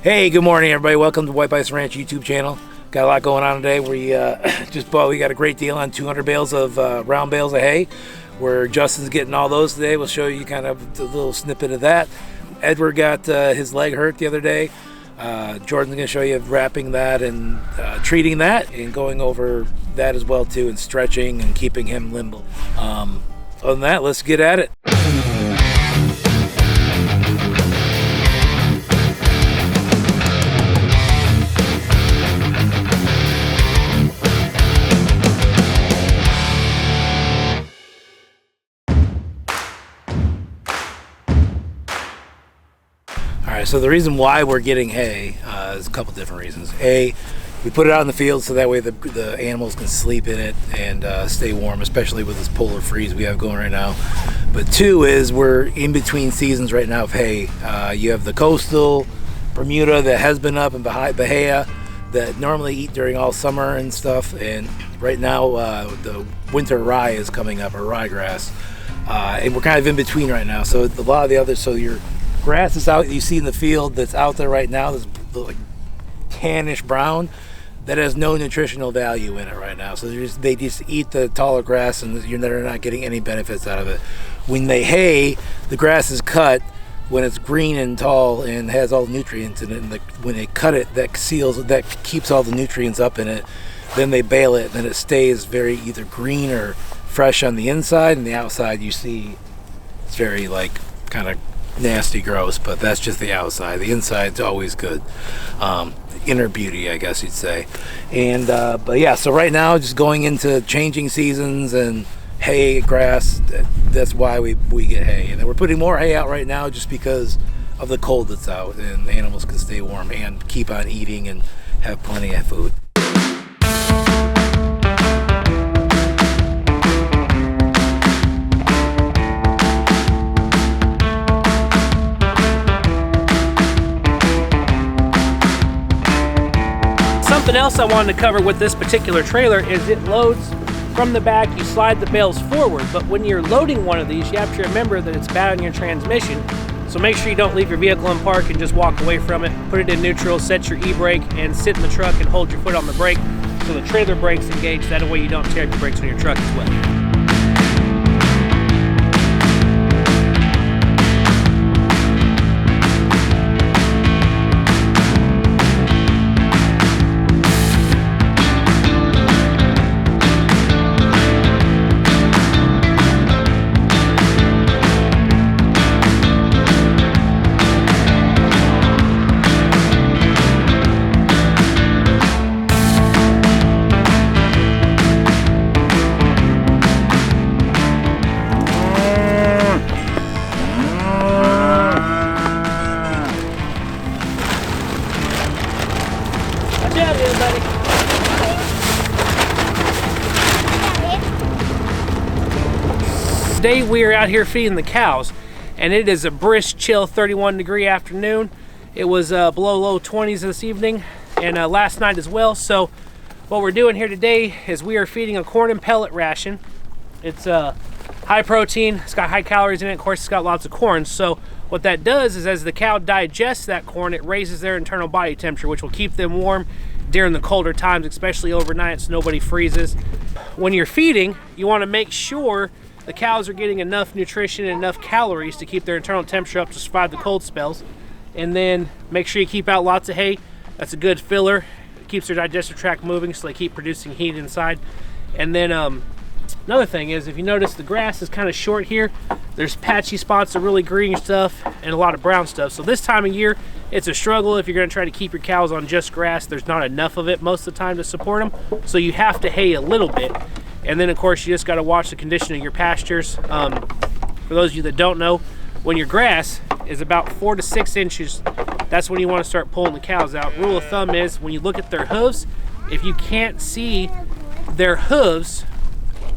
Hey, good morning, everybody. Welcome to White Bison Ranch YouTube channel. Got a lot going on today. We got a great deal on 200 bales of round bales of hay. Where Justin's getting all those today. We'll show you kind of a little snippet of that. Edward got his leg hurt the other day. Jordan's going to show you wrapping that and treating that and going over that as well too, and stretching and keeping him limber. Other than that, let's get at it. Alright, so the reason why we're getting hay is a couple different reasons. A, we put it out in the field so that way the animals can sleep in it and stay warm, especially with this polar freeze we have going right now. But two is we're in between seasons right now of hay. You have the coastal Bermuda that has been up, and Bahia that normally eat during all summer and stuff. And right now the winter rye is coming up, or ryegrass. And we're kind of in between right now. So a lot of the others, so your grass is out, you see in the field that's out there right now, this like tannish brown, that has no nutritional value in it right now. So they just eat the taller grass and they're not getting any benefits out of it. When they hay, the grass is cut when it's green and tall and has all the nutrients in it, and when they cut it, that keeps all the nutrients up in it. Then they bale it, and then it stays very either green or fresh on the inside, and the outside you see it's very like kind of nasty, gross, but that's just the outside. The inside's always good. Inner beauty, I guess you'd say. And but yeah, so right now just going into changing seasons and hay, grass, that's why we get hay. And then we're putting more hay out right now just because of the cold that's out, and the animals can stay warm and keep on eating and have plenty of food. Something else I wanted to cover with this particular trailer is it loads from the back. You slide the bales forward, but when you're loading one of these, you have to remember that it's bad on your transmission. So make sure you don't leave your vehicle in park and just walk away from it. Put it in neutral, set your e-brake, and sit in the truck and hold your foot on the brake so the trailer brake's engaged. That way you don't tear your brakes on your truck as well. Today we are out here feeding the cows, and it is a brisk, chill 31-degree afternoon. It was below low 20s this evening and last night as well. So what we're doing here today is we are feeding a corn and pellet ration. It's high protein, it's got high calories in it, of course it's got lots of corn. So what that does is as the cow digests that corn, it raises their internal body temperature, which will keep them warm during the colder times, especially overnight, so nobody freezes. When you're feeding, you want to make sure the cows are getting enough nutrition and enough calories to keep their internal temperature up to survive the cold spells. And then make sure you keep out lots of hay. That's a good filler. It keeps their digestive tract moving so they keep producing heat inside. And then another thing is, if you notice the grass is kind of short here, there's patchy spots of really green stuff and a lot of brown stuff. So this time of year, it's a struggle if you're going to try to keep your cows on just grass. There's not enough of it most of the time to support them. So you have to hay a little bit. And then of course you just got to watch the condition of your pastures. For those of you that don't know, when your grass is about 4 to 6 inches, that's when you want to start pulling the cows out. Rule of thumb is when you look at their hooves, if you can't see their hooves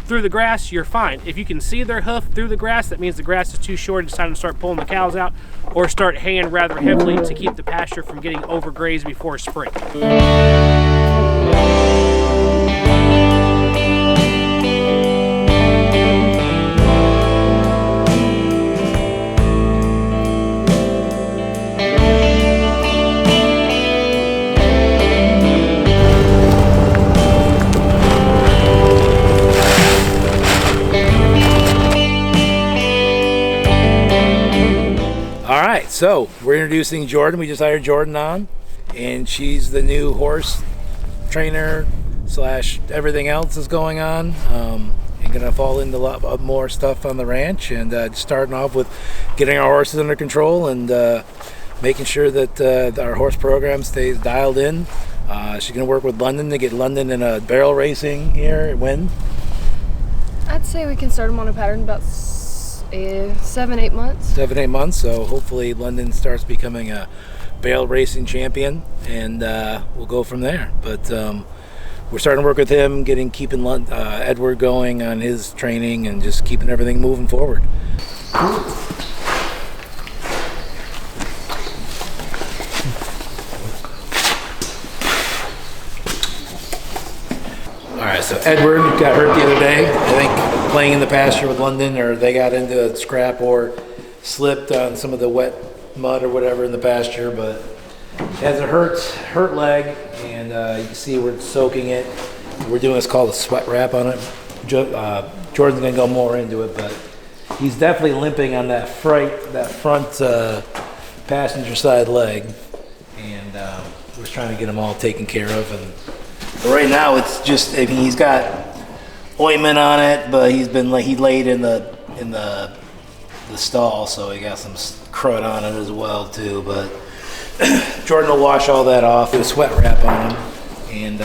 through the grass, you're fine. If you can see their hoof through the grass, that means the grass is too short. It's time to start pulling the cows out or start haying rather heavily to keep the pasture from getting overgrazed before spring. So we're introducing Jordan. We just hired Jordan on, and she's the new horse trainer slash everything else is going on. And gonna fall into a lot more stuff on the ranch, and starting off with getting our horses under control and making sure that our horse program stays dialed in. She's gonna work with London to get London in a barrel racing here. When? I'd say we can start them on a pattern about 7-8 months. 7-8 months. So hopefully London starts becoming a barrel racing champion, and we'll go from there. But we're starting to work with him, keeping Edward going on his training, and just keeping everything moving forward. All right, so Edward got hurt the other day, I think playing in the pasture with London, or they got into a scrap or slipped on some of the wet mud or whatever in the pasture, but he has a hurt leg, and you can see we're soaking it. We're doing what's called a sweat wrap on it. Jordan's gonna go more into it, but he's definitely limping on that front passenger side leg, and we're trying to get him all taken care of. And right now it's just, I mean, he's got ointment on it, but he laid in the stall, so he got some crud on it as well too. But Jordan will wash all that off, do a sweat wrap on him, and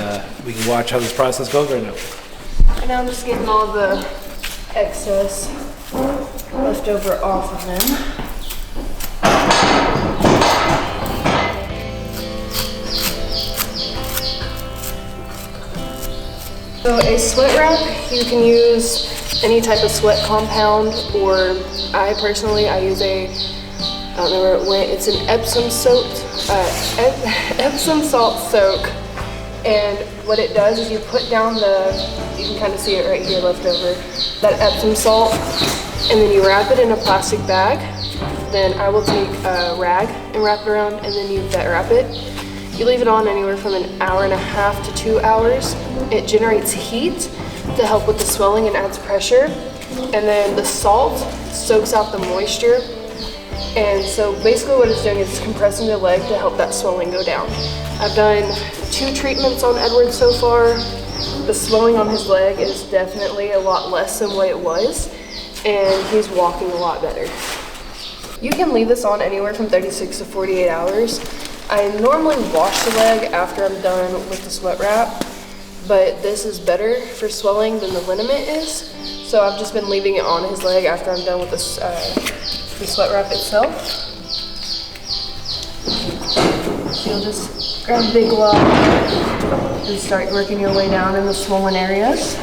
we can watch how this process goes right now. And now I'm just getting all the excess left over off of him. So a sweat wrap, you can use any type of sweat compound, or I use I don't know where it went, it's an Epsom salt soak. And what it does is you put down you can kind of see it right here left over, that Epsom salt, and then you wrap it in a plastic bag. Then I will take a rag and wrap it around, and then you vet wrap it. You leave it on anywhere from an hour and a half to 2 hours. It generates heat to help with the swelling and adds pressure. And then the salt soaks out the moisture. And so basically what it's doing is compressing the leg to help that swelling go down. I've done 2 treatments on Edward so far. The swelling on his leg is definitely a lot less than what it was, and he's walking a lot better. You can leave this on anywhere from 36 to 48 hours. I normally wash the leg after I'm done with the sweat wrap, but this is better for swelling than the liniment is. So I've just been leaving it on his leg after I'm done with the sweat wrap itself. So you'll just grab a big glove and start working your way down in the swollen areas.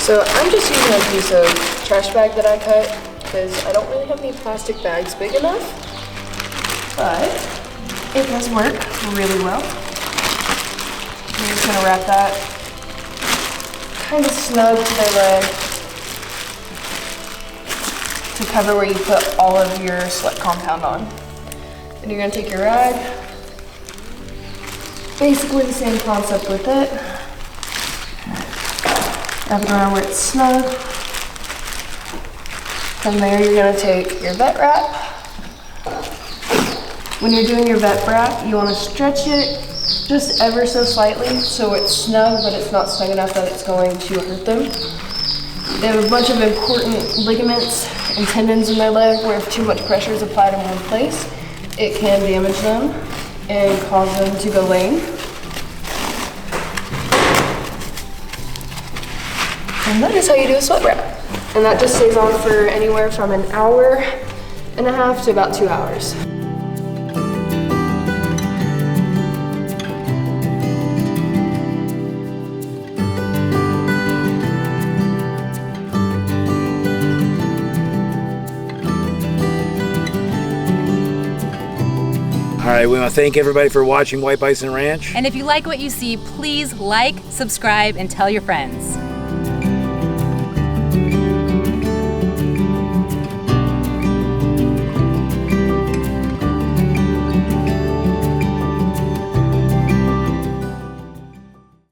So I'm just using a piece of trash bag that I cut because I don't really have any plastic bags big enough, but it does work really well. I'm just gonna wrap that kind of snug to their leg to cover where you put all of your sweat compound on. Then you're gonna take your rag, basically the same concept with it. Wrap it around where it's snug. From there, you're gonna take your vet wrap. When you're doing your vet wrap, you wanna stretch it just ever so slightly so it's snug, but it's not snug enough that it's going to hurt them. They have a bunch of important ligaments and tendons in their leg where if too much pressure is applied in one place, it can damage them and cause them to go lame. And that is how you do a sweat wrap. And that just stays on for anywhere from an hour and a half to about 2 hours. All right, we want to thank everybody for watching White Bison Ranch. And if you like what you see, please like, subscribe, and tell your friends.